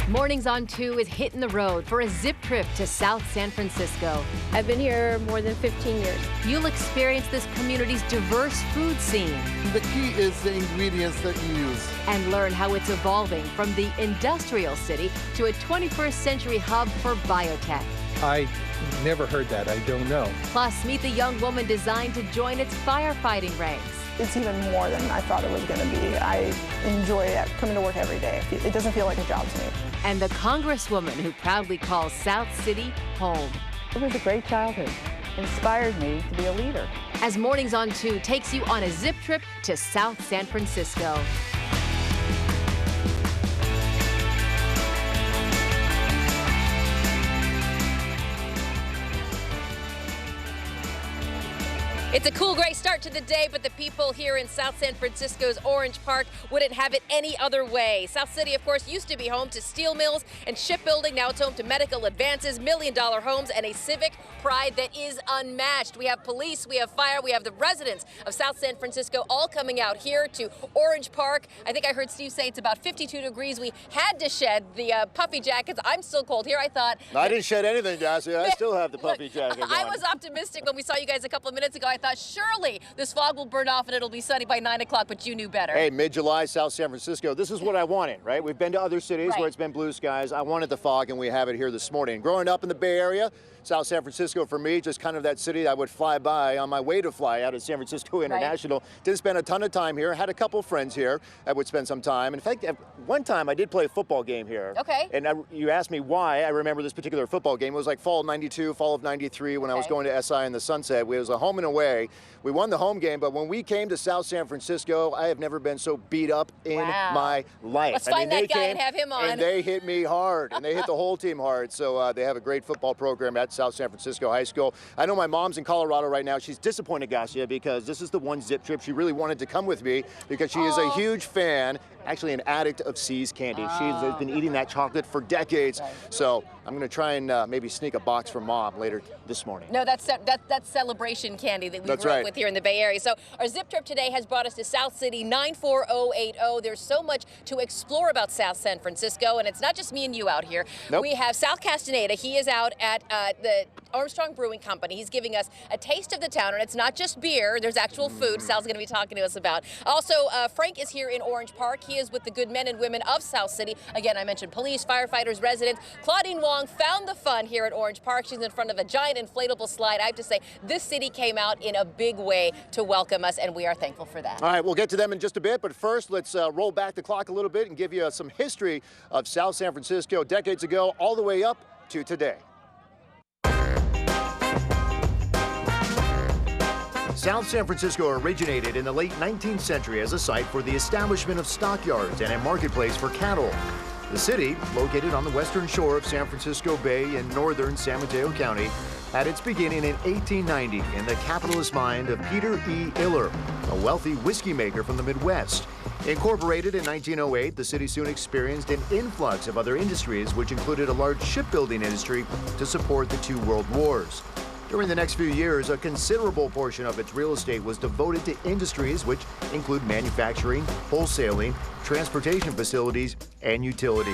Mornings on 2 is hitting the road for a zip trip to South San Francisco. I've been here more than 15 years. You'll experience this community's diverse food scene. The key is the ingredients that you use. And learn how it's evolving from the industrial city to a 21st century hub for biotech. I never heard that. I don't know. Plus, meet the young woman designed to join its firefighting ranks. It's even more than I thought it was going to be. I enjoy it, coming to work every day. It doesn't feel like a job to me. And the congresswoman who proudly calls South City home. It was a great childhood. Inspired me to be a leader. As Mornings on 2 takes you on a zip trip to South San Francisco. It's a cool, great start to the day, but the people here in South San Francisco's Orange Park wouldn't have it any other way. South City, of course, used to be home to steel mills and shipbuilding. Now it's home to medical advances, million-dollar homes, and a civic pride that is unmatched. We have police, we have fire, we have the residents of South San Francisco all coming out here to Orange Park. I think I heard Steve say it's about 52 degrees. We had to shed the puffy jackets. I'm still cold here. I thought... I didn't shed anything, Darcy. I still have the puffy jacket on. I was optimistic when we saw you guys a couple of minutes ago. I thought surely this fog will burn off and it'll be sunny by 9 o'clock, but you knew better. Hey, mid-July, South San Francisco. This is what I wanted, right? We've been to other cities Right. where it's been blue skies. I wanted the fog, and we have it here this morning. Growing up in the Bay Area, South San Francisco, for me, just kind of that city I would fly by on my way to fly out of San Francisco International. Didn't spend a ton of time here. Had a couple friends here that would spend some time. In fact, one time I did play a football game here. Okay. And you asked me why I remember this particular football game. It was like fall of '92, fall of '93 when I was going to SI in the Sunset. It was a home and away. We won the home game, but when we came to South San Francisco, I have never been so beat up in my life. Let's find that guy and have him on. And they hit me hard, and they hit the whole team hard. So they have a great football program at South San Francisco High School. I know my mom's in Colorado right now. She's disappointed, Garcia, because this is the one zip trip. She really wanted to come with me because she is a huge fan, actually an addict of See's candy. She's been eating that chocolate for decades. So I'm going to try and maybe sneak a box from Mom later this morning. No, that's celebration candy that we grew up with here in the Bay Area. So our zip trip today has brought us to South City 94080. There's so much to explore about South San Francisco, and it's not just me and you out here. Nope. We have Sal Castaneda. He is out at the Armstrong Brewing Company. He's giving us a taste of the town, and it's not just beer. There's actual food Sal's going to be talking to us about. Also, Frank is here in Orange Park. He is with the good men and women of South City. Again, I mentioned police, firefighters, residents. Claudine Wong found the fun here at Orange Park. She's in front of a giant inflatable slide. I have to say, this city came out in a big way to welcome us, and we are thankful for that. All right, we'll get to them in just a bit, but first let's roll back the clock a little bit and give you some history of South San Francisco decades ago all the way up to today. South San Francisco originated in the late 19th century as a site for the establishment of stockyards and a marketplace for cattle. The city, located on the western shore of San Francisco Bay in northern San Mateo County, had its beginning in 1890 in the capitalist mind of Peter E. Iller, a wealthy whiskey maker from the Midwest. Incorporated in 1908, the city soon experienced an influx of other industries, which included a large shipbuilding industry to support the two world wars. During the next few years, a considerable portion of its real estate was devoted to industries which include manufacturing, wholesaling, transportation facilities, and utilities.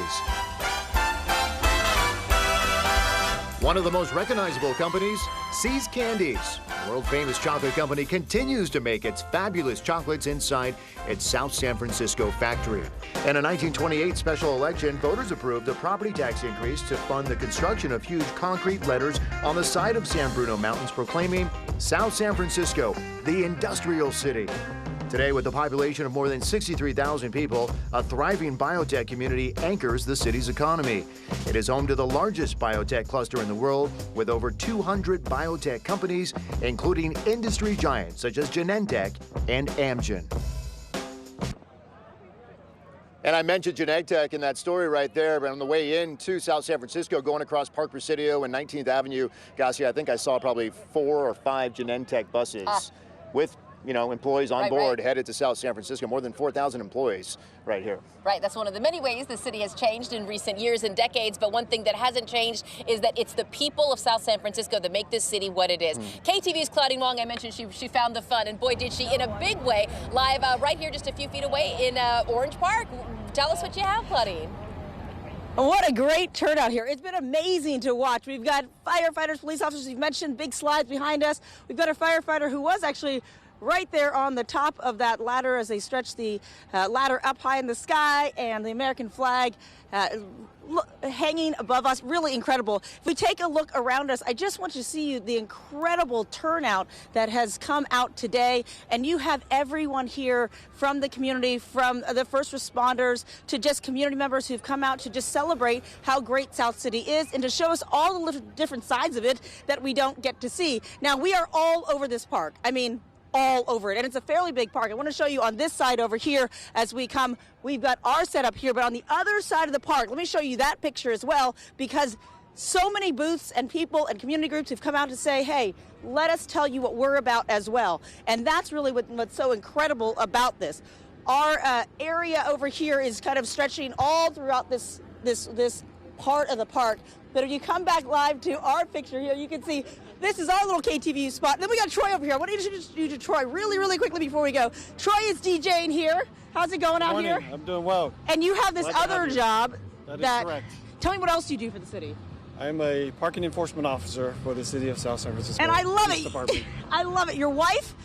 One of the most recognizable companies, See's Candies. The world-famous chocolate company continues to make its fabulous chocolates inside its South San Francisco factory. In a 1928 special election, voters approved a property tax increase to fund the construction of huge concrete letters on the side of San Bruno Mountains proclaiming South San Francisco, the industrial city. Today, with a population of more than 63,000 people, a thriving biotech community anchors the city's economy. It is home to the largest biotech cluster in the world, with over 200 biotech companies, including industry giants such as Genentech and Amgen. And I mentioned Genentech in that story right there, but on the way into South San Francisco, going across Park Presidio and 19th Avenue, Garcia, I think I saw probably 4 or 5 Genentech buses with employees on board headed to South San Francisco. More than 4,000 employees right here. Right, that's one of the many ways the city has changed in recent years and decades, but one thing that hasn't changed is that it's the people of South San Francisco that make this city what it is. KTVU's Claudine Wong, I mentioned she found the fun, and boy did she, in a big way, live right here just a few feet away in Orange Park. Tell us what you have, Claudine. What a great turnout here. It's been amazing to watch. We've got firefighters, police officers, you've mentioned big slides behind us. We've got a firefighter who was actually right there on the top of that ladder as they stretch the ladder up high in the sky, and the American flag hanging above us. Really incredible. If we take a look around us, I just want you to see the incredible turnout that has come out today. And you have everyone here from the community, from the first responders to just community members who've come out to just celebrate how great South City is and to show us all the little different sides of it that we don't get to see. Now, we are all over this park. I mean, all over it. And it's a fairly big park. I want to show you on this side over here as we come. We've got our setup here, but on the other side of the park, let me show you that picture as well, because so many booths and people and community groups have come out to say, hey, let us tell you what we're about as well. And that's really what's so incredible about this. Our area over here is kind of stretching all throughout this part of the park. But if you come back live to our picture here, you can see this is our little KTVU spot. Then we got Troy over here. I want to introduce you to Troy really quickly before we go. Troy is DJing here. How's it going out here? I'm doing well. And you have this other job. That is correct. Tell me what else you do for the city. I'm a parking enforcement officer for the city of South San Francisco. And I love Police it. Department. I love it. Your wife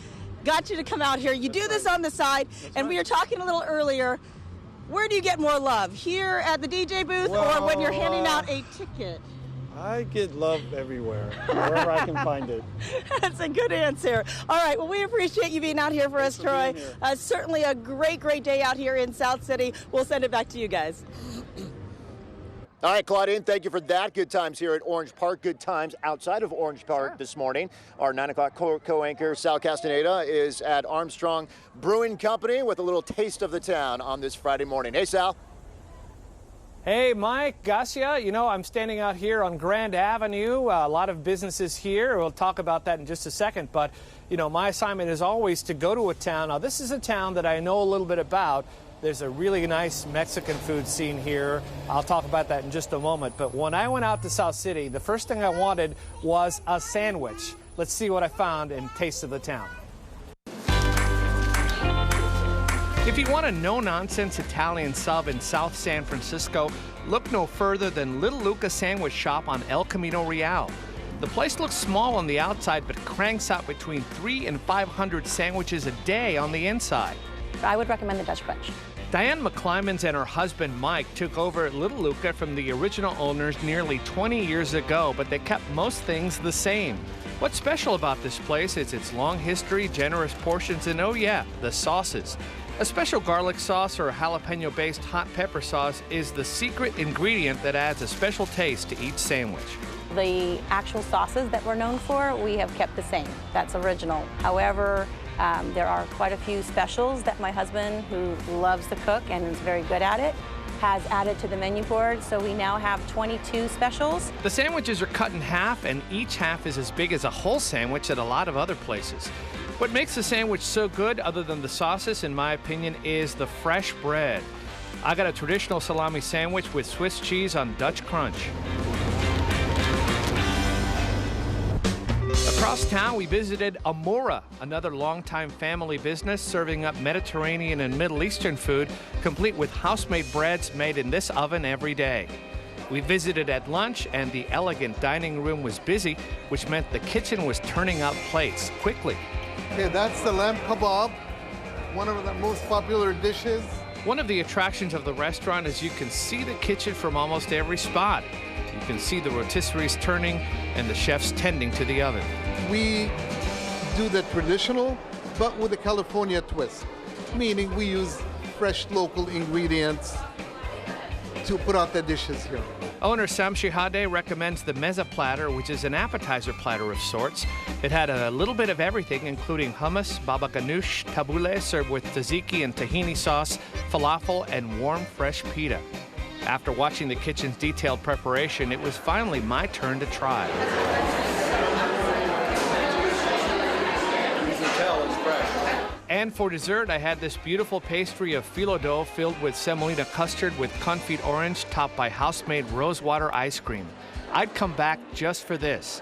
got you to come out here. You do this on the side. And we were talking a little earlier. Where do you get more love? Here at the DJ booth or when you're handing out a ticket? I get love everywhere, wherever I can find it. That's a good answer. All right, well, we appreciate you being out here for us, Troy. Certainly a great day out here in South City. We'll send it back to you guys. All right, Claudine, thank you for that. Good times here at Orange Park. Good times outside of Orange Park this morning. Our 9 o'clock co-anchor, Sal Castaneda, is at Armstrong Brewing Company with a little taste of the town on this Friday morning. Hey, Sal. Hey, Mike, Gassia. You know, I'm standing out here on Grand Avenue. A lot of businesses here. We'll talk about that in just a second. But, you know, my assignment is always to go to a town. Now, this is a town that I know a little bit about. There's a really nice Mexican food scene here. I'll talk about that in just a moment. But when I went out to South City, the first thing I wanted was a sandwich. Let's see what I found in Taste of the Town. If you want a no-nonsense Italian sub in South San Francisco, look no further than Little Luca Sandwich Shop on El Camino Real. The place looks small on the outside, but cranks out between 300 and 500 sandwiches a day on the inside. I would recommend the Dutch Crunch. Diane McClymans and her husband Mike took over Little Luca from the original owners nearly 20 years ago, but they kept most things the same. What's special about this place is its long history, generous portions, and oh yeah, the sauces. A special garlic sauce or jalapeno-based hot pepper sauce is the secret ingredient that adds a special taste to each sandwich. The actual sauces that we're known for, we have kept the same. That's original. However, there are quite a few specials that my husband, who loves to cook and is very good at it, has added to the menu board. So we now have 22 specials. The sandwiches are cut in half, and each half is as big as a whole sandwich at a lot of other places. What makes the sandwich so good, other than the sauces, in my opinion, is the fresh bread. I got a traditional salami sandwich with Swiss cheese on Dutch Crunch. Across town, we visited Amora, another longtime family business serving up Mediterranean and Middle Eastern food, complete with house-made breads made in this oven every day. We visited at lunch, and the elegant dining room was busy, which meant the kitchen was turning out plates quickly. Okay, that's the lamb kebab, one of the most popular dishes. One of the attractions of the restaurant is you can see the kitchen from almost every spot. You can see the rotisseries turning and the chefs tending to the oven. We do the traditional, but with a California twist, meaning we use fresh local ingredients to put out the dishes here. Owner Sam Shihade recommends the mezza platter, which is an appetizer platter of sorts. It had a little bit of everything, including hummus, baba ganoush, tabbouleh served with tzatziki and tahini sauce, falafel, and warm fresh pita. After watching the kitchen's detailed preparation, it was finally my turn to try. You can tell it's fresh. And for dessert, I had this beautiful pastry of phyllo dough filled with semolina custard with confit orange topped by house-made rosewater ice cream. I'd come back just for this.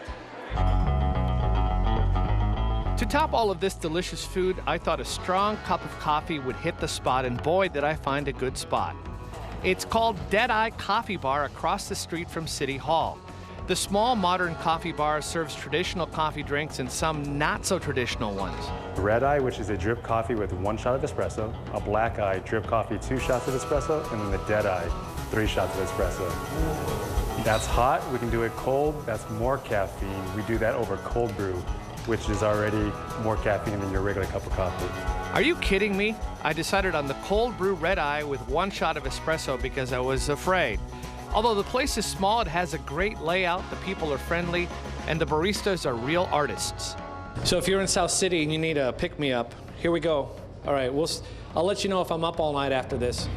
To top all of this delicious food, I thought a strong cup of coffee would hit the spot, and boy, did I find a good spot. It's called Deadeye Coffee Bar across the street from City Hall. The small modern coffee bar serves traditional coffee drinks and some not so traditional ones. Red Eye, which is a drip coffee with 1 shot of espresso, a Black Eye, drip coffee, 2 shots of espresso, and then the Dead Eye, 3 shots of espresso. That's hot, we can do it cold, that's more caffeine. We do that over cold brew, which is already more caffeine than your regular cup of coffee. Are you kidding me? I decided on the cold brew Red Eye with 1 shot of espresso because I was afraid. Although the place is small, it has a great layout, the people are friendly, and the baristas are real artists. So if you're in South City and you need a pick-me-up, here we go. All right, I'll let you know if I'm up all night after this.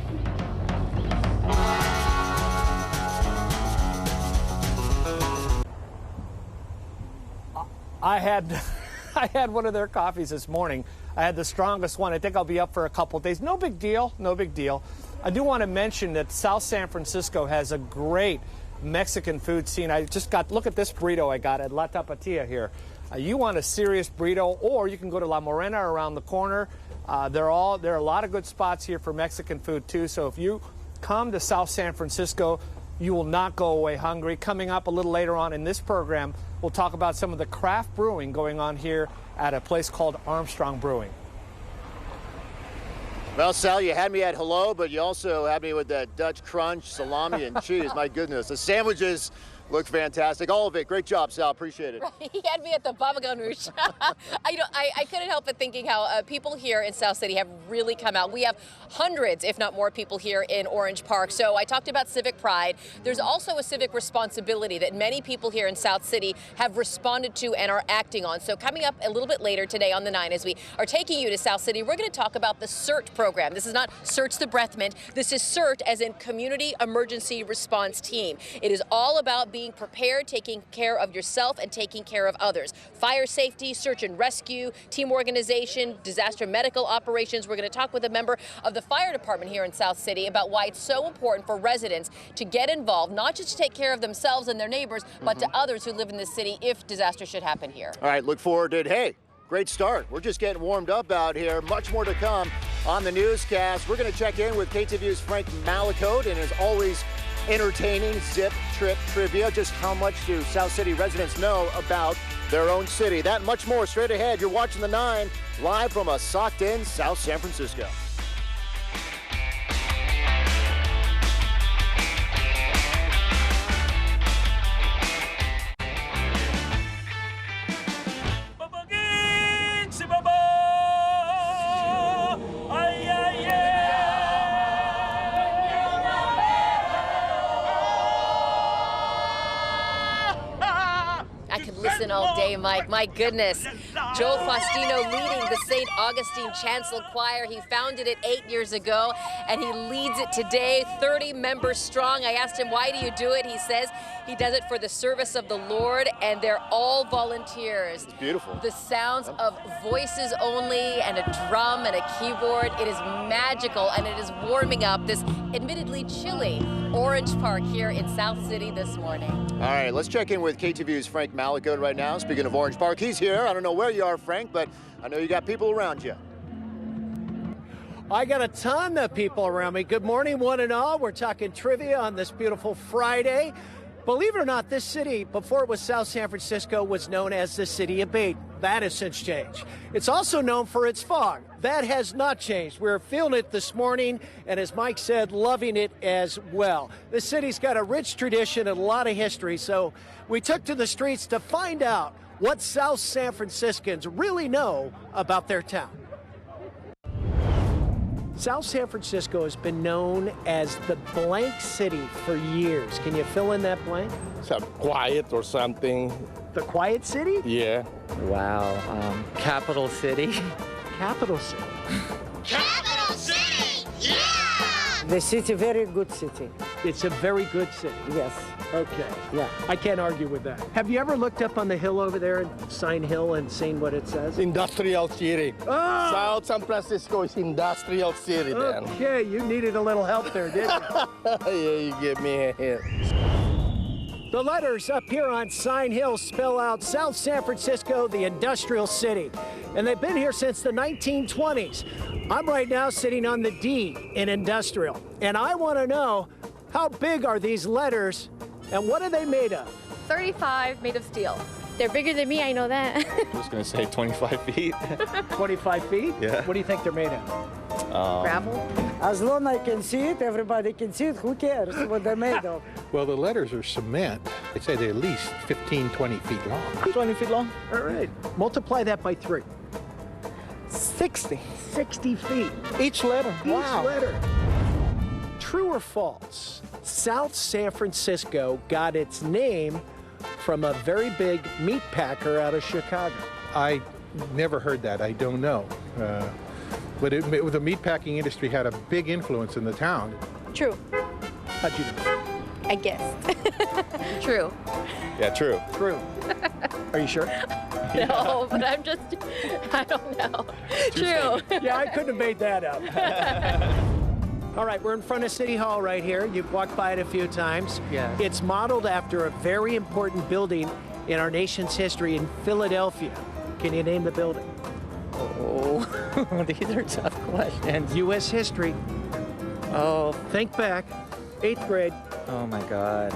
I had one of their coffees this morning. I had the strongest one. I think I'll be up for a couple of days. No big deal, no big deal. I do want to mention that South San Francisco has a great Mexican food scene. I just look at this burrito I got at La Tapatía here. You want a serious burrito, or you can go to La Morena around the corner. There are a lot of good spots here for Mexican food too. So if you come to South San Francisco, you will not go away hungry. Coming up a little later on in this program, we'll talk about some of the craft brewing going on here at a place called Armstrong Brewing. Well, Sal, you had me at hello, but you also had me with that Dutch crunch, salami, and cheese. My goodness, the sandwiches look fantastic. All of it. Great job, Sal. Appreciate it. Right. He had me at the Baba Ganoush. I couldn't help but thinking how people here in South City have really come out. We have hundreds, if not more, people here in Orange Park. So I talked about civic pride. There's also a civic responsibility that many people here in South City have responded to and are acting on. So coming up a little bit later today on the 9, as we are taking you to South City, we're going to talk about the CERT program. This is not Search the Breath Mint. This is CERT, as in Community Emergency Response Team. It is all about being prepared, taking care of yourself, and taking care of others. Fire safety, search and rescue, team organization, disaster medical operations. We're going to talk with a member of the fire department here in South City about why it's so important for residents to get involved, not just to take care of themselves and their neighbors, but to others who live in the city if disaster should happen here. All right, look forward to it. Hey, great start. We're just getting warmed up out here. Much more to come on the newscast. We're going to check in with KTVU's Frank Malicote, and as always, entertaining zip trip trivia. Just how much do South City residents know about their own city? That and much more straight ahead. You're watching the 9 live from a socked-in South San Francisco. All day, Mike. My goodness. Joe Faustino leading the St. Augustine Chancel Choir. He founded it 8 years ago, and he leads it today, 30 members strong. I asked him, why do you do it? He says he does it for the service of the Lord, and they're all volunteers. It's beautiful. The sounds of voices only and a drum and a keyboard. It is magical, and it is warming up this admittedly chilly Orange Park here in South City this morning. All right, let's check in with KTVU's Frank Malicote right now. Speaking of Orange Park, he's here. I don't know where you are, Frank, but I know you got people around you. I got a ton of people around me. Good morning, one and all. We're talking trivia on this beautiful Friday. Believe it or not, this city, before it was South San Francisco, was known as the City of Baden. That has since changed. It's also known for its fog. That has not changed. We're feeling it this morning, and as Mike said, loving it as well. The city's got a rich tradition and a lot of history, so we took to the streets to find out what South San Franciscans really know about their town. South San Francisco has been known as the blank city for years. Can you fill in that blank? Quiet or something. The quiet city? Yeah. Wow. Capital city. Capital city. Capital city! Yeah! The city, very good city. It's a very good city. Yes. Okay. Yeah. I can't argue with that. Have you ever looked up on the hill over there, Sign Hill, and seen what it says? Industrial city. Oh! South San Francisco is industrial city then. Okay, you needed a little help there, didn't you? Yeah, you give me a hint. The letters up here on Sign Hill spell out South San Francisco, the industrial city. And they've been here since the 1920s. I'm right now sitting on the D in industrial. And I want to know, how big are these letters and what are they made of? 35 made of steel. They're bigger than me, I know that. I'm just going to say 25 feet. 25 feet? Yeah. What do you think they're made of? Gravel. As long as I can see it, everybody can see it. Who cares what they're made of? Well, the letters are cement. I'd say they're at least 15, 20 feet long. 20 feet long? All right. Multiply that by 3. 60. 60 feet. Each letter. Each Wow. letter. True or false? South San Francisco got its name from a very big meat packer out of Chicago. I never heard that. I don't know. But the meatpacking industry had a big influence in the town. True. How'd you know? I guess. True. Yeah, true. True. Are you sure? No, but I don't know. True. Yeah, I couldn't have made that up. All right, we're in front of City Hall right here. You've walked by it a few times. Yeah. It's modeled after a very important building in our nation's history in Philadelphia. Can you name the building? Oh, these are tough questions. U.S. history. Oh. Think back. 8th grade. Oh, my God.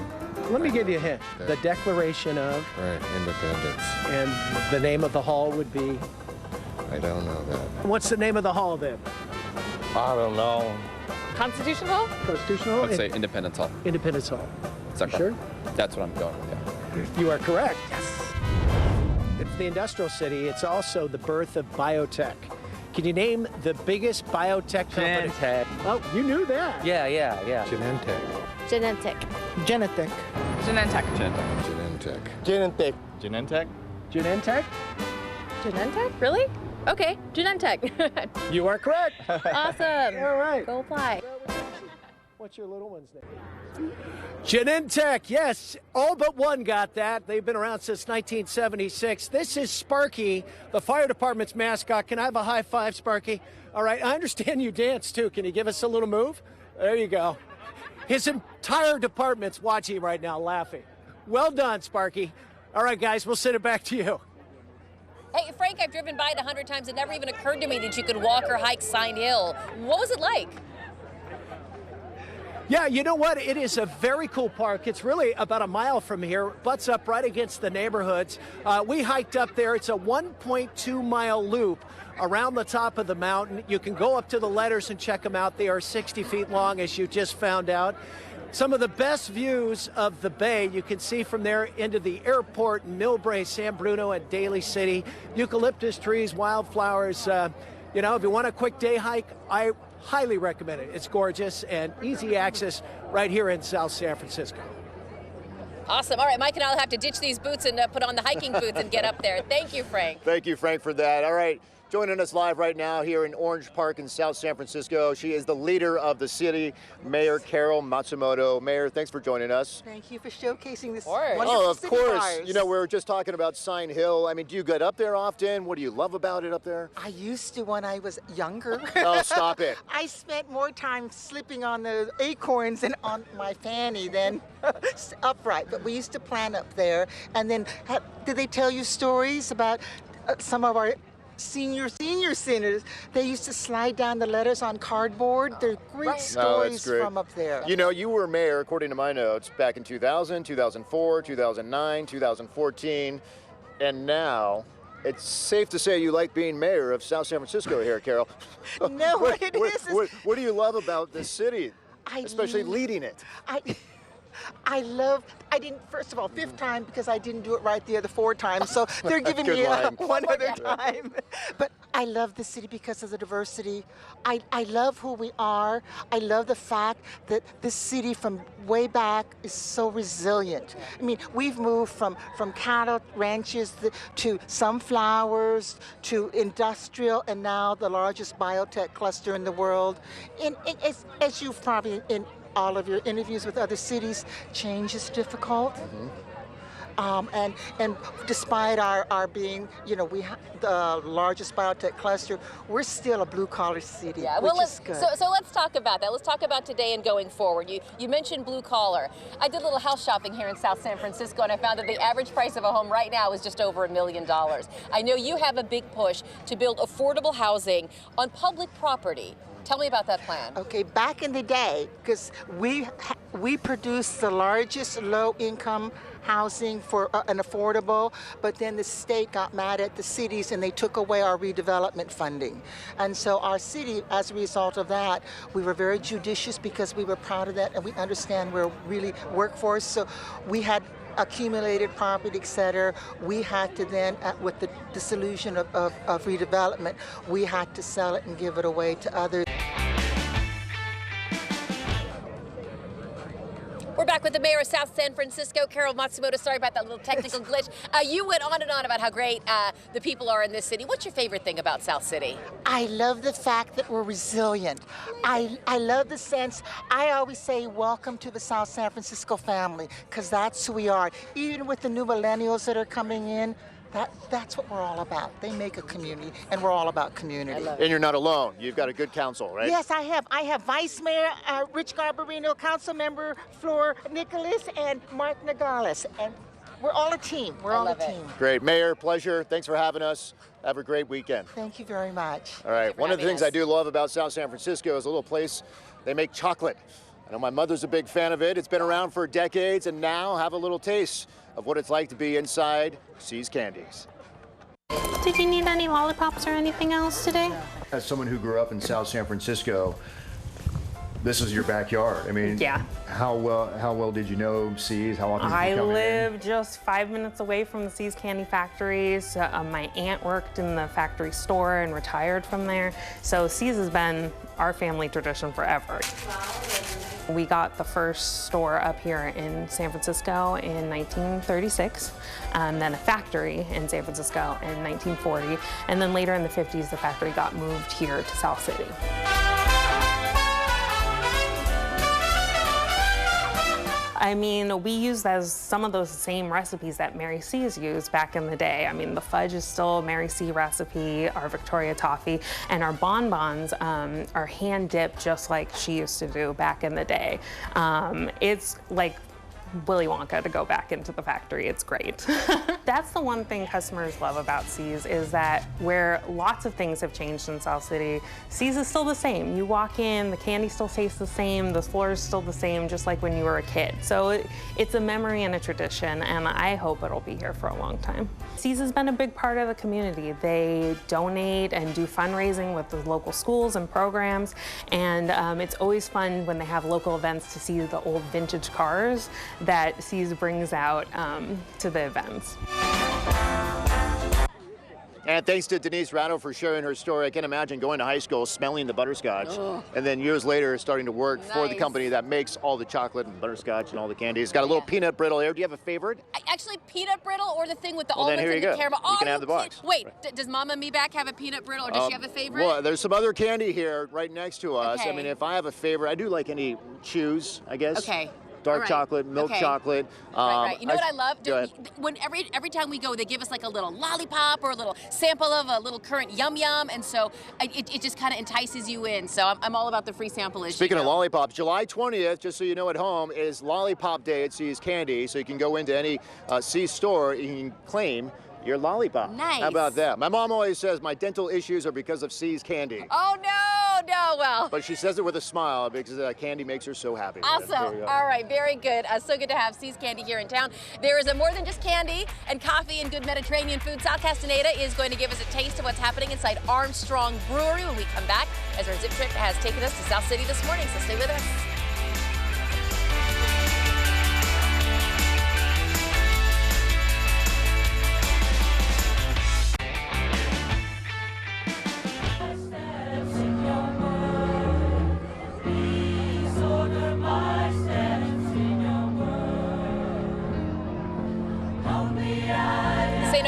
Let me give you a hint. The Declaration of... Right, independence. And the name of the hall would be... I don't know that. What's the name of the hall then? I don't know. Constitution Hall? Constitution Hall? Let's say Independence Hall. Independence Hall. Is that Sure? That's what I'm going with, yeah. You are correct. Yes. It's the industrial city. It's also the birth of biotech. Can you name the biggest biotech company? Genentech. Oh, you knew that. Yeah. Genentech. Genentech. Genentech. Genentech. Genentech. Genentech. Genentech? Genentech? Genentech? Really? Okay, Genentech. You are correct. Awesome. All right. Go fly. What's your little one's name? Genentech, yes. All but one got that. They've been around since 1976. This is Sparky, the fire department's mascot. Can I have a high five, Sparky? All right, I understand you dance too. Can you give us a little move? There you go. His entire department's watching right now, laughing. Well done, Sparky. All right, guys, we'll send it back to you. Hey, Frank, I've driven by it 100 times. It never even occurred to me that you could walk or hike Sign Hill. What was it like? Yeah, you know what? It is a very cool park. It's really about a mile from here, butts up right against the neighborhoods. We hiked up there. It's a 1.2-mile loop around the top of the mountain. You can go up to the letters and check them out. They are 60 feet long, as you just found out. Some of the best views of the bay you can see from there into the airport, Millbrae, San Bruno, and Daly City. Eucalyptus trees, wildflowers. You know, if you want a quick day hike, I highly recommend it. It's gorgeous and easy access right here in South San Francisco. Awesome. All right, Mike and I'll have to ditch these boots and put on the hiking boots and get up there. Thank you, Frank. Thank you, Frank, for that. All right. Joining us live right now here in Orange Park in South San Francisco, she is the leader of the city, Mayor Carol Matsumoto. Mayor, thanks for joining us. Thank you for showcasing this Oh, of course. You know, we were just talking about Sign Hill. I mean, do you get up there often? What do you love about it up there? I used to when I was younger. Oh, stop it. I spent more time slipping on the acorns and on my fanny than upright. But we used to plant up there. And then, did they tell you stories about some of our senior sinners? They used to slide down the letters on cardboard. They're great stories from up there. You know, you were mayor, according to my notes, back in 2000, 2004, 2009, 2014, and now it's safe to say you like being mayor of South San Francisco here, Carol. No, what do you love about this city, especially leading it? I didn't, first of all, 5th time because I didn't do it right the other 4 times, so they're giving me one other time. But I love the city because of the diversity. I love who we are. I love the fact that this city from way back is so resilient. I mean, we've moved from cattle ranches to sunflowers to industrial and now the largest biotech cluster in the world. And as you've probably in all of your interviews with other cities, change is difficult. And despite our being, you know, we have the largest biotech cluster, we're still a blue-collar city, Yeah, which well, is good. So let's talk about that. Let's talk about today and going forward. You mentioned blue collar. I did a little house shopping here in South San Francisco, and I found that the average price of a home right now is just over $1 million. I know you have a big push to build affordable housing on public property. Tell me about that plan. Okay, back in the day, because we produced the largest low-income housing for an affordable, but then the state got mad at the cities and they took away our redevelopment funding. And so our city, as a result of that, we were very judicious because we were proud of that and we understand we're really workforce. So we had accumulated property, et cetera. We had to then, with the dissolution of redevelopment, we had to sell it and give it away to others. We're back with the mayor of South San Francisco, Carol Matsumoto. Sorry about that little technical glitch. You went on and on about how great the people are in this city. What's your favorite thing about South City? I love the fact that we're resilient. I love the sense, I always say welcome to the South San Francisco family, because that's who we are. Even with the new millennials that are coming in, that's what we're all about. They make a community, and we're all about community. And you're not alone. You've got a good council, right? Yes, I have. I have Vice Mayor Rich Garbarino, Council Member Flor Nicholas, and Mark Nogales. And we're all a team. We're all a team. Great. Mayor, pleasure. Thanks for having us. Have a great weekend. Thank you very much. All right. One of the things I do love about South San Francisco is a little place they make chocolate. I know my mother's a big fan of it. It's been around for decades, and now have a little taste of what it's like to be inside See's Candies. Did you need any lollipops or anything else today? As someone who grew up in South San Francisco, this is your backyard. I mean, yeah. How well did you know See's? How often did you come in? I live just 5 minutes away from the See's Candy factories. My aunt worked in the factory store and retired from there. So See's has been our family tradition forever. We got the first store up here in San Francisco in 1936, and then a factory in San Francisco in 1940, and then later in the 50s the factory got moved here to South City. I mean, we use some of those same recipes that Mary C's used back in the day. I mean, the fudge is still a Mary C recipe, our Victoria toffee, and our bonbons are hand dipped just like she used to do back in the day. It's like Willy Wonka to go back into the factory. It's great. That's the one thing customers love about See's, is that where lots of things have changed in South City, See's is still the same. You walk in, the candy still tastes the same, the floor is still the same, just like when you were a kid. So it's a memory and a tradition, and I hope it'll be here for a long time. See's has been a big part of the community. They donate and do fundraising with the local schools and programs, and it's always fun when they have local events to see the old vintage cars that See's brings out to the events. And thanks to Denise Rattle for sharing her story. I can imagine going to high school, smelling the butterscotch, and then years later starting to work for the company that makes all the chocolate and butterscotch and all the candy. It's got a little peanut brittle here. Do you have a favorite? Actually, peanut brittle or the thing with the Well, then almonds here you and the go. caramel. You can have the box. Wait, does Mama Me Back have a peanut brittle, or does she have a favorite? Well, there's some other candy here right next to us. Okay. I mean, if I have a favorite, I do like any chews, I guess. Okay. Dark All right. chocolate, milk Okay. chocolate. Right. You know what I love? Go ahead. When every time we go, they give us like a little lollipop or a little sample of a little current yum yum, and so it just kind of entices you in. So I'm all about the free sample issue. Speaking of lollipops, July 20th, just so you know at home, is Lollipop Day at See's Candy. So you can go into any See's store, you can claim your lollipop. Nice. How about that? My mom always says my dental issues are because of See's Candy. Oh no, well. But she says it with a smile because candy makes her so happy. Awesome. All right, very good. So good to have See's Candy here in town. There is more than just candy and coffee and good Mediterranean food. Sal Castaneda is going to give us a taste of what's happening inside Armstrong Brewery when we come back, as our zip trip has taken us to South City this morning, so stay with us.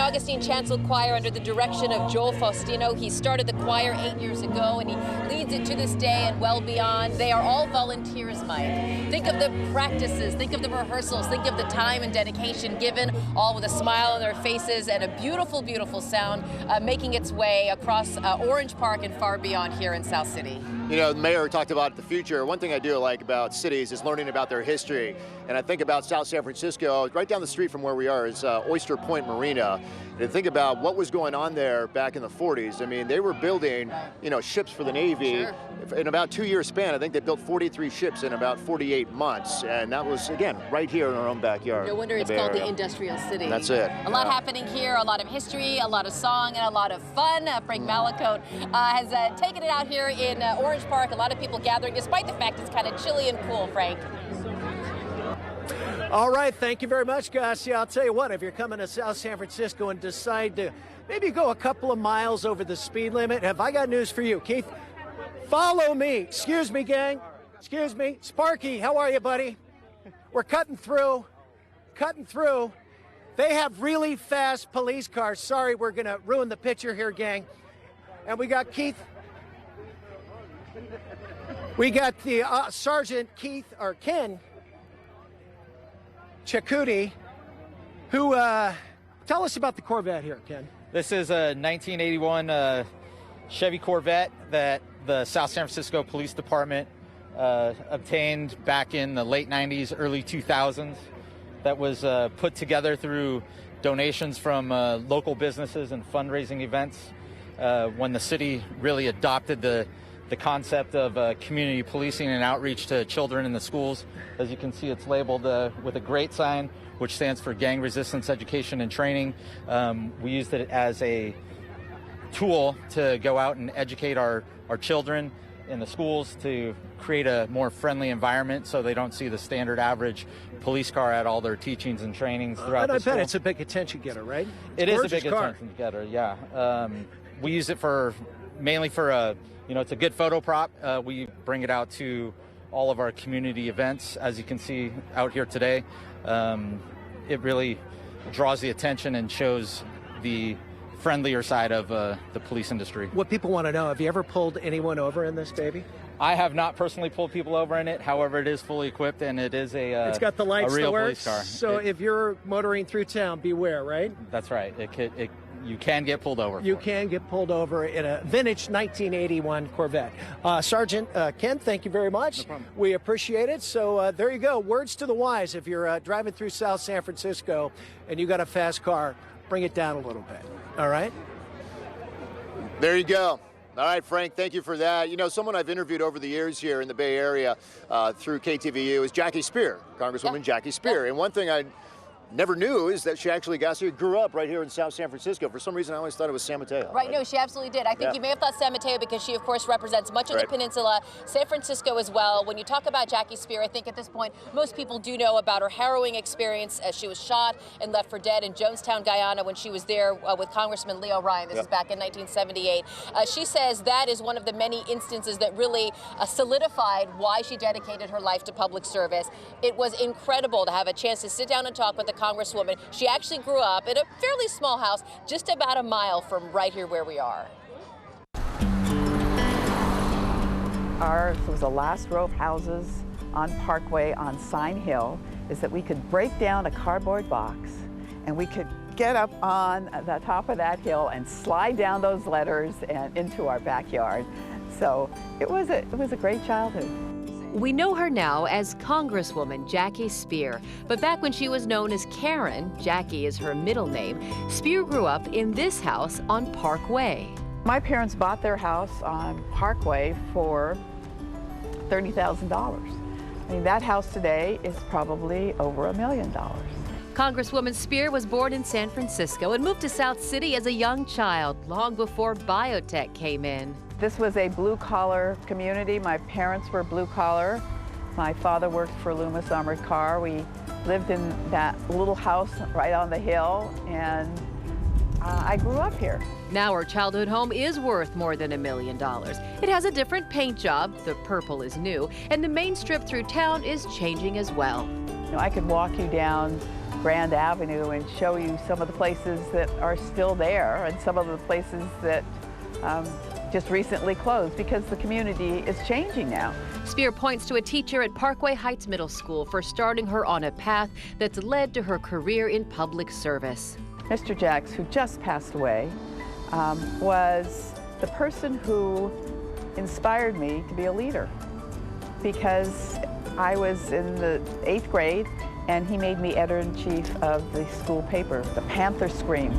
Augustine Chancel Choir under the direction of Joel Faustino. He started the choir 8 years ago, and he leads it to this day and well beyond. They are all volunteers, Mike. Think of the practices, think of the rehearsals, think of the time and dedication given, all with a smile on their faces and a beautiful, beautiful sound making its way across Orange Park and far beyond here in South City. You know, the mayor talked about the future. One thing I do like about cities is learning about their history. And I think about South San Francisco, right down the street from where we are is Oyster Point Marina. And think about what was going on there back in the 40s. I mean, they were building, you know, ships for the Navy. Sure. In about 2 year span, I think they built 43 ships in about 48 months. And that was, again, right here in our own backyard. No wonder it's called the Industrial City. That's it. A lot happening here, a lot of history, a lot of song, and a lot of fun. Frank Malakote has taken it out here in Orange Park. A lot of people gathering, despite the fact it's kind of chilly and cool, Frank. All right, thank you very much, Garcia. I'll tell you what, if you're coming to South San Francisco and decide to maybe go a couple of miles over the speed limit, have I got news for you, Keith? Follow me. Excuse me, gang. Excuse me. Sparky, how are you, buddy? We're cutting through. Cutting through. They have really fast police cars. Sorry, we're going to ruin the picture here, gang. And we got Keith. We got the Sergeant Keith, or Ken Chakuti, who, tell us about the Corvette here, Ken. This is a 1981 Chevy Corvette that the South San Francisco Police Department obtained back in the late 90s, early 2000s. That was put together through donations from local businesses and fundraising events when the city really adopted the concept of community policing and outreach to children in the schools. As you can see, it's labeled with a GREAT sign, which stands for Gang Resistance Education and Training. We used it as a tool to go out and educate our children in the schools to create a more friendly environment so they don't see the standard average police car at all their teachings and trainings throughout the school. I bet it's a big attention getter, right? It is a big attention getter, yeah. We use it mainly for it's a good photo prop. We bring it out to all of our community events, as you can see out here today. It really draws the attention and shows the friendlier side of the police industry. What people want to know, have you ever pulled anyone over in this baby? I have not personally pulled people over in it. However, it is fully equipped and it is it's got the lights, a real that police car. So if you're motoring through town, beware, right? That's right. You can get pulled over. You can get pulled over in a vintage 1981 Corvette. Sergeant Ken, thank you very much. No problem. We appreciate it. So there you go. Words to the wise. If you're driving through South San Francisco and you got a fast car, bring it down a little bit. All right? There you go. All right, Frank, thank you for that. You know, someone I've interviewed over the years here in the Bay Area through KTVU is Jackie Speier, Congresswoman Jackie Speier. And one thing I never knew is that she actually grew up right here in South San Francisco. For some reason, I always thought it was San Mateo. Right, no, she absolutely did. I think you may have thought San Mateo because she, of course, represents much of the peninsula, San Francisco as well. When you talk about Jackie Speier, I think at this point, most people do know about her harrowing experience as she was shot and left for dead in Jonestown, Guyana, when she was there with Congressman Leo Ryan. This is back in 1978. She says that is one of the many instances that really solidified why she dedicated her life to public service. It was incredible to have a chance to sit down and talk with the Congresswoman. She actually grew up in a fairly small house just about a mile from right here where we are. Ours was the last row of houses on Parkway on Sign Hill, is that we could break down a cardboard box and we could get up on the top of that hill and slide down those letters and into our backyard. So it was a great childhood. We know her now as Congresswoman Jackie Speier, but back when she was known as Karen, Jackie is her middle name, Speier grew up in this house on Parkway. My parents bought their house on Parkway for $30,000. I mean, that house today is probably over $1 million. Congresswoman Speier was born in San Francisco and moved to South City as a young child, long before biotech came in. This was a blue-collar community. My parents were blue-collar. My father worked for Loomis Armored Car. We lived in that little house right on the hill, and I grew up here. Now her childhood home is worth more than $1 million. It has a different paint job, the purple is new, and the main strip through town is changing as well. You know, I could walk you down Grand Avenue and show you some of the places that are still there and some of the places that just recently closed because the community is changing now. Speier points to a teacher at Parkway Heights Middle School for starting her on a path that's led to her career in public service. Mr. Jacks, who just passed away, was the person who inspired me to be a leader because I was in the 8th grade and he made me editor-in-chief of the school paper, the Panther Scream,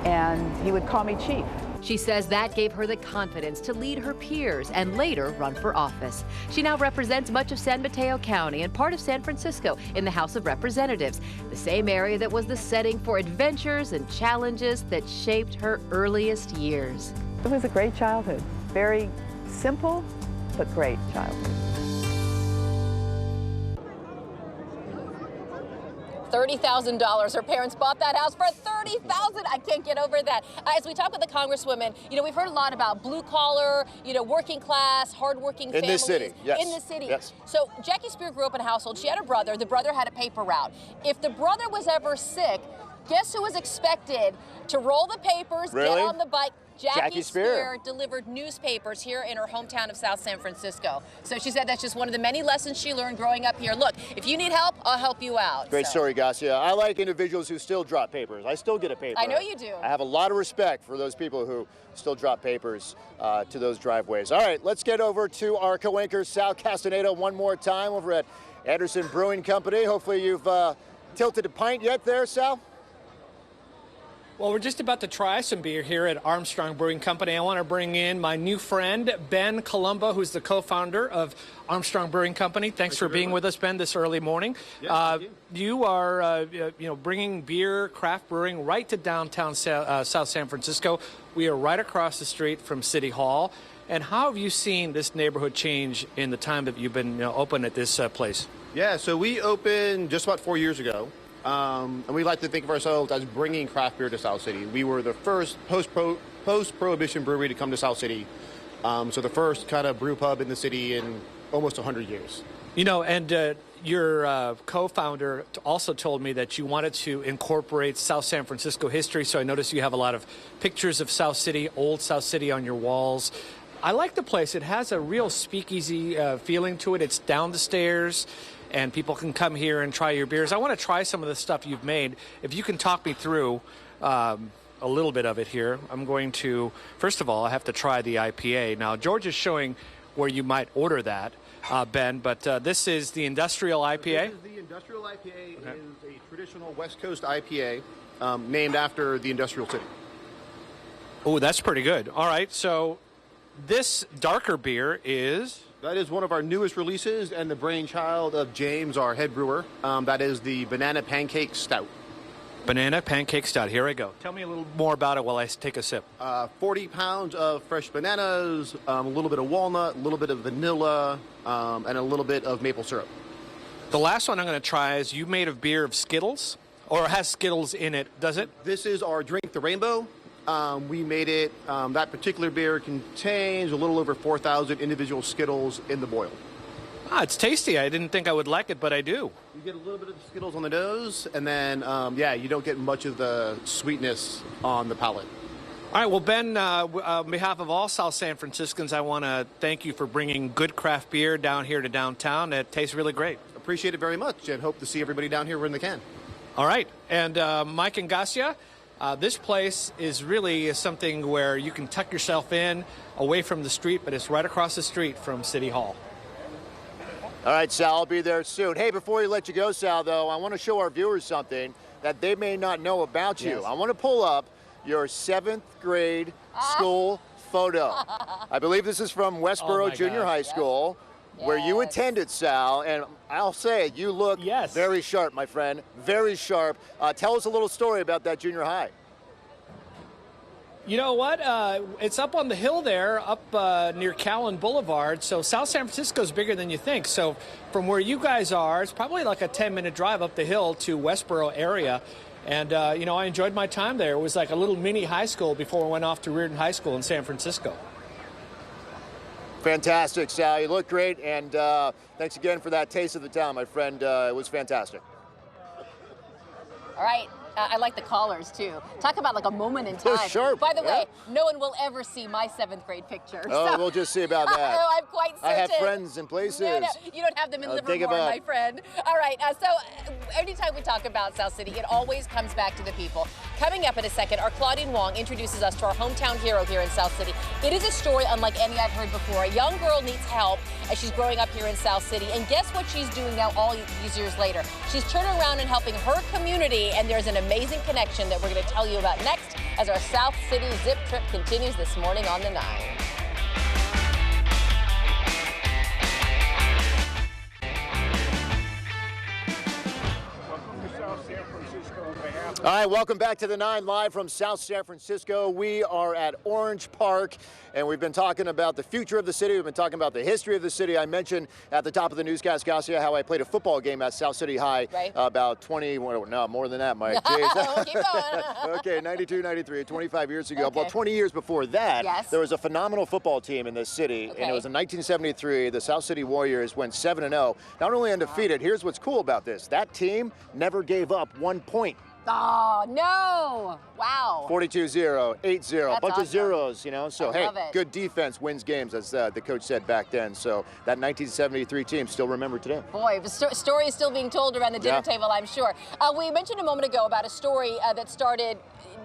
and he would call me chief. She says that gave her the confidence to lead her peers and later run for office. She now represents much of San Mateo County and part of San Francisco in the House of Representatives, the same area that was the setting for adventures and challenges that shaped her earliest years. It was a great childhood, very simple but great childhood. $30,000. Her parents bought that house for $30,000. I can't get over that. As we talk with the Congresswoman, we've heard a lot about blue collar, working class, hardworking families. In this city, yes. In this city. Yes. So Jackie Speier grew up in a household. She had a brother. The brother had a paper route. If the brother was ever sick, guess who was expected to roll the papers, get on the bike? Jackie Speier delivered newspapers here in her hometown of South San Francisco. So she said that's just one of the many lessons she learned growing up here. Look, if you need help, I'll help you out. Great story, Garcia. I like individuals who still drop papers. I still get a paper. I know you do. I have a lot of respect for those people who still drop papers to those driveways. All right, let's get over to our co-anchor, Sal Castaneda, one more time over at Anderson Brewing Company. Hopefully you've tilted a pint yet there, Sal? Well, we're just about to try some beer here at Armstrong Brewing Company. I want to bring in my new friend, Ben Colombo, who's the co-founder of Armstrong Brewing Company. Thanks for being with us, Ben, this early morning. Yes, you are, bringing beer, craft brewing right to downtown South San Francisco. We are right across the street from City Hall. And how have you seen this neighborhood change in the time that you've been open at this place? Yeah, so we opened just about 4 years ago. And we like to think of ourselves as bringing craft beer to South City. We were the first post-prohibition brewery to come to South City. So the first kind of brew pub in the city in almost 100 years. And your co-founder also told me that you wanted to incorporate South San Francisco history. So I noticed you have a lot of pictures of South City, old South City on your walls. I like the place. It has a real speakeasy feeling to it. It's down the stairs, and people can come here and try your beers. I want to try some of the stuff you've made. If you can talk me through a little bit of it here. I'm going to, first of all, I have to try the IPA. Now, George is showing where you might order that, Ben, but this is the Industrial IPA? This is the Industrial IPA. Okay. It is a traditional West Coast IPA named after the industrial city. Oh, that's pretty good. All right, so this darker beer is? That is one of our newest releases and the brainchild of James, our head brewer. That is the Banana Pancake Stout. Banana Pancake Stout. Here I go. Tell me a little more about it while I take a sip. 40 pounds of fresh bananas, a little bit of walnut, a little bit of vanilla, and a little bit of maple syrup. The last one I'm going to try is you made a beer of Skittles, or has Skittles in it, does it? This is our Drink the Rainbow. We made it, that particular beer contains a little over 4,000 individual Skittles in the boil. It's tasty. I didn't think I would like it, but I do. You get a little bit of the Skittles on the nose, and then, you don't get much of the sweetness on the palate. All right, well, Ben, on behalf of all South San Franciscans, I want to thank you for bringing good craft beer down here to downtown. It tastes really great. Appreciate it very much, and hope to see everybody down here when they can. All right, and Mike and Garcia, this place is really something where you can tuck yourself in away from the street, but it's right across the street from City Hall. All right, Sal, I'll be there soon. Hey, before we let you go, Sal, though, I want to show our viewers something that they may not know about you. Yes. I want to pull up your 7th grade school photo. I believe this is from Westboro Junior High School, where you attended, Sal, and I'll say it, you look very sharp, my friend, very sharp. Tell us a little story about that junior high. You know what? It's up on the hill there, up near Callan Boulevard. So South San Francisco is bigger than you think. So from where you guys are, it's probably like a 10-minute drive up the hill to Westboro area. And, I enjoyed my time there. It was like a little mini high school before I went off to Reardon High School in San Francisco. Fantastic, Sal. You look great, and thanks again for that taste of the town, my friend. It was fantastic. All right. I like the callers, too. Talk about like a moment in time. Sure. By the way, no one will ever see my 7th grade picture. Oh, so. we'll just see about that. Oh, I'm quite certain. I have friends in places. No, you don't have them in Livermore, my friend. All right, so anytime we talk about South City, it always comes back to the people. Coming up in a second, our Claudine Wong introduces us to our hometown hero here in South City. It is a story unlike any I've heard before. A young girl needs help as she's growing up here in South City. And guess what she's doing now all these years later? She's turning around and helping her community, and there's an amazing connection that we're going to tell you about next as our South City Zip Trip continues this morning on the 9. All right, welcome back to the 9 live from South San Francisco. We are at Orange Park, and we've been talking about the future of the city. We've been talking about the history of the city. I mentioned at the top of the newscast, Garcia, how I played a football game at South City High about 20, no, more than that, Mike. Keep going. Okay, 92, 93, 25 years ago. Well, 20 years before that, there was a phenomenal football team in this city, and it was in 1973. The South City Warriors went 7-0. Not only undefeated, here's what's cool about this. That team never gave up 1 point. Oh, no. Wow. 42-0, 8-0, a bunch of zeros, you know. So, hey, love it. good defense wins games, as the coach said back then. So that 1973 team still remembered today. Boy, the story is still being told around the dinner table, I'm sure. We mentioned a moment ago about a story that started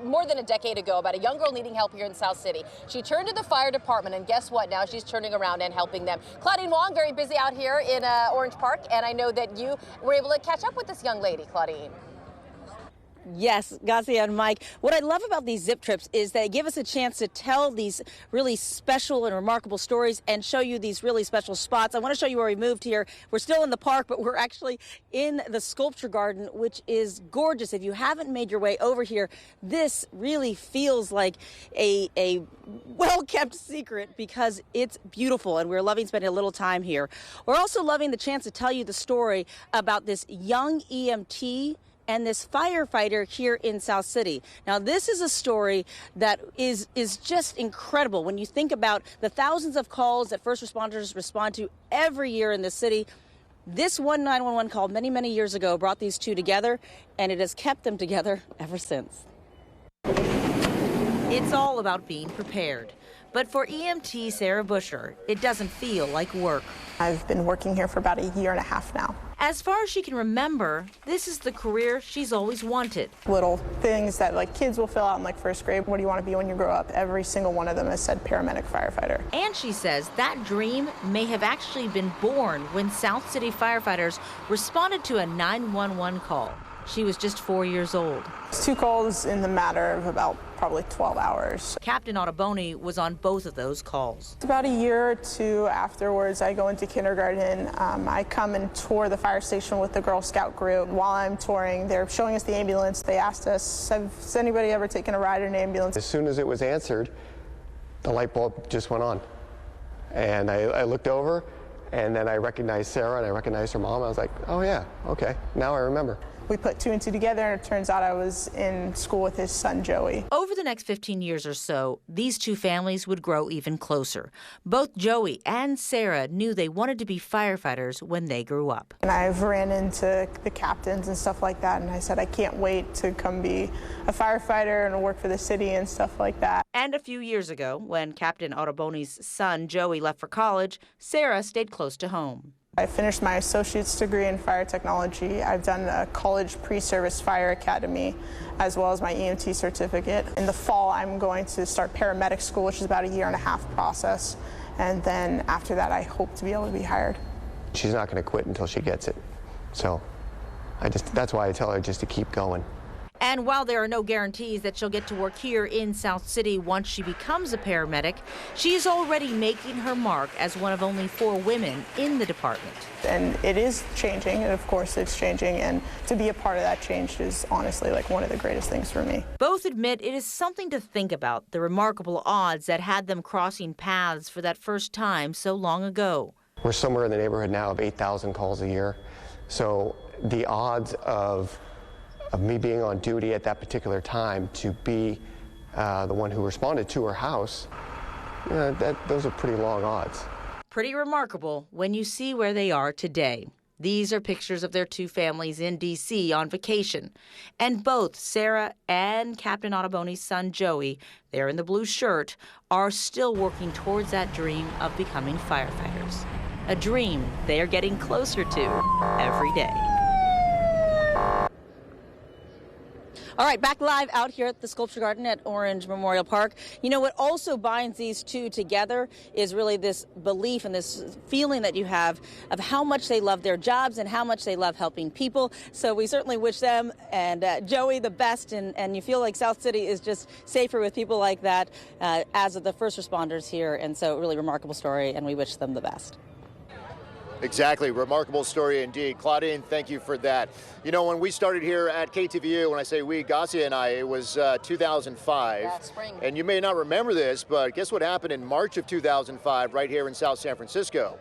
more than a decade ago about a young girl needing help here in South City. She turned to the fire department, and guess what? Now she's turning around and helping them. Claudine Wong, very busy out here in Orange Park, and I know that you were able to catch up with this young lady, Claudine. Yes, Garcia and Mike. What I love about these zip trips is they give us a chance to tell these really special and remarkable stories and show you these really special spots. I want to show you where we moved here. We're still in the park, but we're actually in the sculpture garden, which is gorgeous. If you haven't made your way over here, this really feels like a well-kept secret because it's beautiful, and we're loving spending a little time here. We're also loving the chance to tell you the story about this young EMT and this firefighter here in South City. Now, this is a story that is just incredible. When you think about the thousands of calls that first responders respond to every year in the city, this one 911 call many, many years ago brought these two together, and it has kept them together ever since. It's all about being prepared. But for EMT Sarah Busher, it doesn't feel like work. I've been working here for about a year and a half now. As far as she can remember, this is the career she's always wanted. Little things that like kids will fill out in like first grade. What do you want to be when you grow up? Every single one of them has said paramedic, firefighter. And she says that dream may have actually been born when South City firefighters responded to a 911 call. She was just 4 years old. It's 2 calls in the matter of about probably 12 hours. Captain Ottoboni was on both of those calls. About a year or 2 afterwards, I go into kindergarten. I come and tour the fire station with the Girl Scout group. While I'm touring, they're showing us the ambulance. They asked us, has anybody ever taken a ride in an ambulance? As soon as it was answered, the light bulb just went on. And I looked over, and then I recognized Sarah, and I recognized her mom. I was like, oh yeah, okay, now I remember. We put 2 and 2 together, and it turns out I was in school with his son, Joey. Over the next 15 years or so, these two families would grow even closer. Both Joey and Sarah knew they wanted to be firefighters when they grew up. And I've ran into the captains and stuff like that, and I said, I can't wait to come be a firefighter and work for the city and stuff like that. And a few years ago, when Captain Ottoboni's son, Joey, left for college, Sarah stayed close to home. I finished my associate's degree in fire technology. I've done a college pre-service fire academy, as well as my EMT certificate. In the fall, I'm going to start paramedic school, which is about a 1.5 year process. And then after that, I hope to be able to be hired. She's not going to quit until she gets it. So that's why I tell her just to keep going. And while there are no guarantees that she'll get to work here in South City once she becomes a paramedic, she is already making her mark as one of only 4 women in the department. And it is changing, and of course it's changing, and to be a part of that change is honestly like one of the greatest things for me. Both admit it is something to think about, the remarkable odds that had them crossing paths for that first time so long ago. We're somewhere in the neighborhood now of 8,000 calls a year. So the odds of me being on duty at that particular time to be the one who responded to her house, those are pretty long odds. Pretty remarkable when you see where they are today. These are pictures of their two families in D.C. on vacation. And both Sarah and Captain Ottoboni's son, Joey, there in the blue shirt, are still working towards that dream of becoming firefighters. A dream they are getting closer to every day. All right, back live out here at the Sculpture Garden at Orange Memorial Park. You know, what also binds these two together is really this belief and this feeling that you have of how much they love their jobs and how much they love helping people. So we certainly wish them and Joey the best, and you feel like South City is just safer with people like that as of the first responders here. And so really remarkable story, and we wish them the best. Exactly. Remarkable story indeed. Claudine, thank you for that. You know, when we started here at KTVU, when I say we, Gassia and I, it was 2005. Yeah, spring. And you may not remember this, but guess what happened in March of 2005 right here in South San Francisco?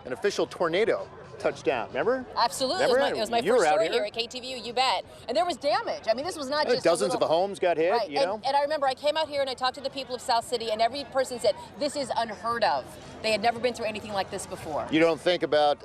An official tornado touchdown. Remember? Absolutely. Remember? It was my first story here at KTVU, you bet. And there was damage. I mean, this was not just dozens of the homes got hit, right. you know? And I remember I came out here and I talked to the people of South City, and every person said, this is unheard of. They had never been through anything like this before. You don't think about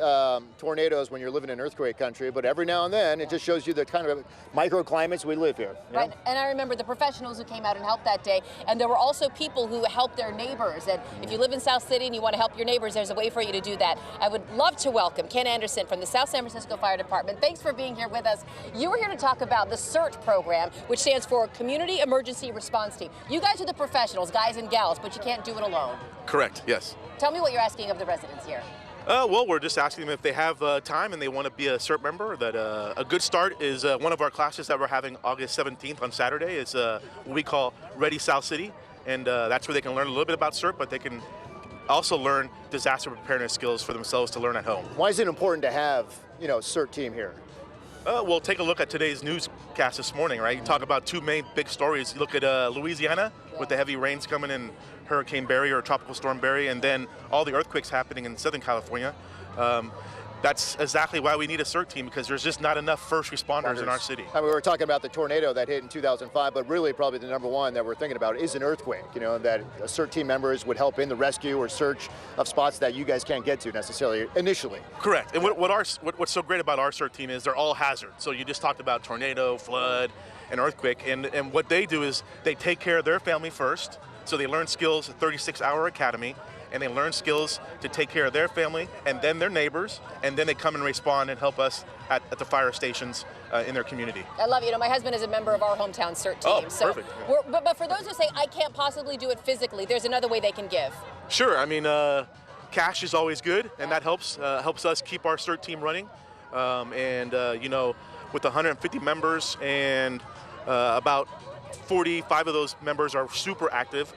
tornadoes when you're living in earthquake country, but every now and then it just shows you the kind of microclimates we live here. Right. And I remember the professionals who came out and helped that day, and there were also people who helped their neighbors. And if you live in South City and you want to help your neighbors, there's a way for you to do that. I would love to welcome Ken Anderson from the South San Francisco Fire Department. Thanks for being here with us. You were here to talk about the CERT program, which stands for Community Emergency Response Team. You guys are the professionals, guys and gals, but you can't do it alone. Correct, yes. Tell me what you're asking of the residents here. Well, we're just asking them if they have time and they want to be a CERT member. That a good start is one of our classes that we're having August 17th on Saturday is what we call Ready South City. And that's where they can learn a little bit about CERT, but they can also learn disaster preparedness skills for themselves to learn at home. Why is it important to have, you know, CERT team here? Well, take a look at today's newscast this morning, right? You talk about two main big stories. You look at Louisiana with the heavy rains coming in Hurricane Barry or Tropical Storm Barry, and then all the earthquakes happening in Southern California. That's exactly why we need a CERT team, because there's just not enough first responders in our city. I mean, we were talking about the tornado that hit in 2005, but really probably the number one that we're thinking about is an earthquake, you know, that CERT team members would help in the rescue or search of spots that you guys can't get to necessarily initially. Correct. And what's so great about our CERT team is they're all hazard. So you just talked about tornado, flood, and earthquake, and what they do is they take care of their family first. So they learn skills at 36-hour academy, and they learn skills to take care of their family and then their neighbors, and then they come and respond and help us at the fire stations in their community. I love it. You know, my husband is a member of our hometown CERT team. Oh, so perfect. Yeah. But for those who say, I can't possibly do it physically, there's another way they can give. Sure. I mean, cash is always good, and that helps us keep our CERT team running. You know, with 150 members and about 45 of those members are super active.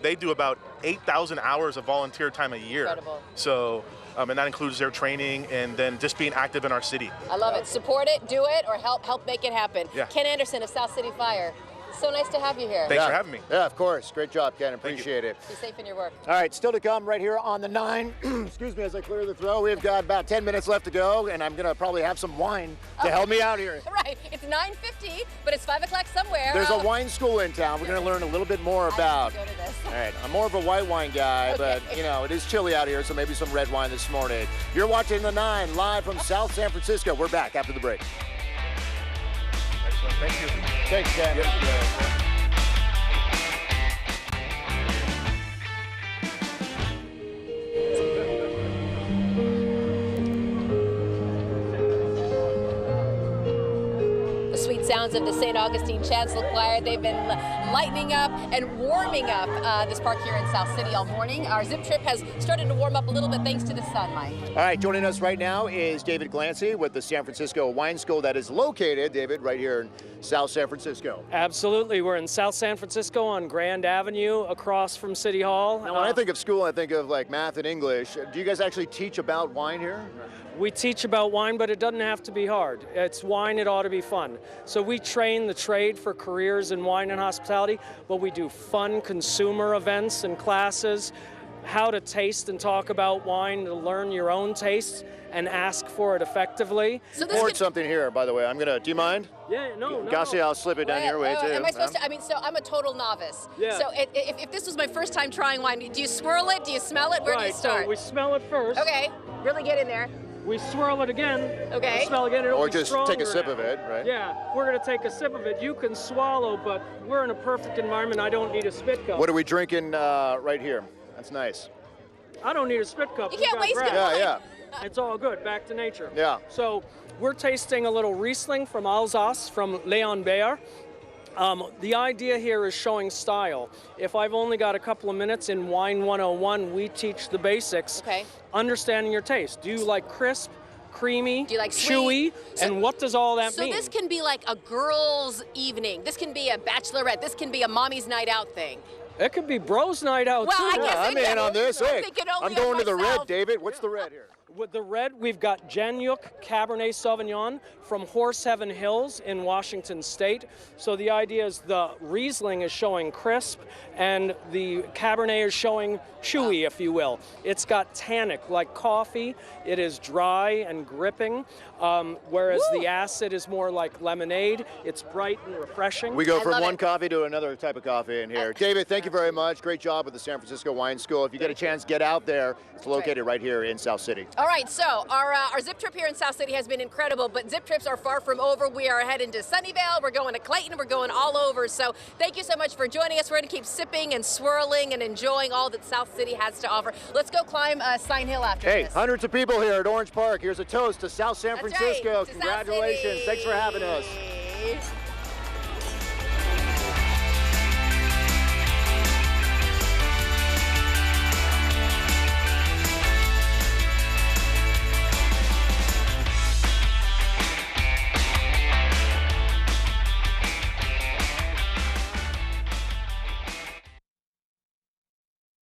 They do about 8,000 hours of volunteer time a year. Incredible. So, and that includes their training and then just being active in our city. I love it. Support it, do it, or help make it happen. Yeah. Ken Anderson of South City Fire. So nice to have you here. Thanks for having me. Yeah, of course. Great job, Ken. Appreciate it. Be safe in your work. All right, still to come right here on the 9. Excuse me as I clear the throat. We've got about 10 minutes left to go, and I'm going to probably have some wine to help me out here. Right. It's 9:50, but it's 5 o'clock somewhere. There's a wine school in town we're going to learn a little bit more about. I have to go to this. All right, I'm more of a white wine guy, Okay. but, you know, it is chilly out here, so maybe some red wine this morning. You're watching The 9 live from South San Francisco. We're back after the break. Excellent. Thank you. Thanks, Ken. Yep. Sweet sounds of the St. Augustine Chancel Choir. They've been lightening up and warming up this park here in South City all morning. Our zip trip has started to warm up a little bit thanks to the sun, Mike. All right, joining us right now is David Glancy with the San Francisco Wine School that is located, David, right here in South San Francisco. Absolutely. We're in South San Francisco on Grand Avenue across from City Hall. Now, when I think of school, I think of like math and English. Do you guys actually teach about wine here? We teach about wine, but it doesn't have to be hard. It's wine, it ought to be fun. So we train the trade for careers in wine and hospitality, but we do fun consumer events and classes, how to taste and talk about wine, to learn your own tastes and ask for it effectively. So poured something here, by the way. do you mind? Yeah, no. Gassia, I'll slip it down your way, too. Am I supposed to? I mean, so I'm a total novice. Yeah. So if this was my first time trying wine, do you swirl it? Do you smell it? Where do you start? So we smell it first. Okay, really get in there. we swirl it again. Okay. Smell again. It'll Or be just stronger take a sip now. of it, right? Yeah, we're going to take a sip of it. You can swallow, but we're in a perfect environment. I don't need a spit cup. What are we drinking right here? That's nice. I don't need a spit cup. You We've can't got waste grass. it. Yeah. It's all good. Back to nature. Yeah. So we're tasting a little Riesling from Alsace, from Leon Bayer. The idea here is showing style. If I've only got a couple of minutes in Wine 101, we teach the basics. Okay. Understanding your taste. Do you like crisp, creamy, Do you like chewy, sweet? and what does all that mean? So this can be like a girls' evening. This can be a bachelorette. This can be a mommy's night out thing. It could be bros night out Well, too. I guess I'm in on this. Hey, thinking only I'm going of to the red, myself. David. What's the red here? With the red, we've got Genuc Cabernet Sauvignon from Horse Heaven Hills in Washington State. So the idea is the Riesling is showing crisp and the Cabernet is showing chewy, if you will. It's got tannic like coffee. It is dry and gripping, whereas the acid is more like lemonade. It's bright and refreshing. We go from one coffee to another type of coffee in here. David, thank you very much. Great job with the San Francisco Wine School. If you get a chance, get out there. It's located right here in South City. All right, so our zip trip here in South City has been incredible, but zip trips are far from over. We are heading to Sunnyvale, we're going to Clayton, we're going all over. So thank you so much for joining us. We're going to keep sipping and swirling and enjoying all that South City has to offer. Let's go climb Sign Hill after Hey, this. hundreds of people here at Orange Park. Here's a toast to South San That's Francisco. right, to South Congratulations. City. Thanks for having us.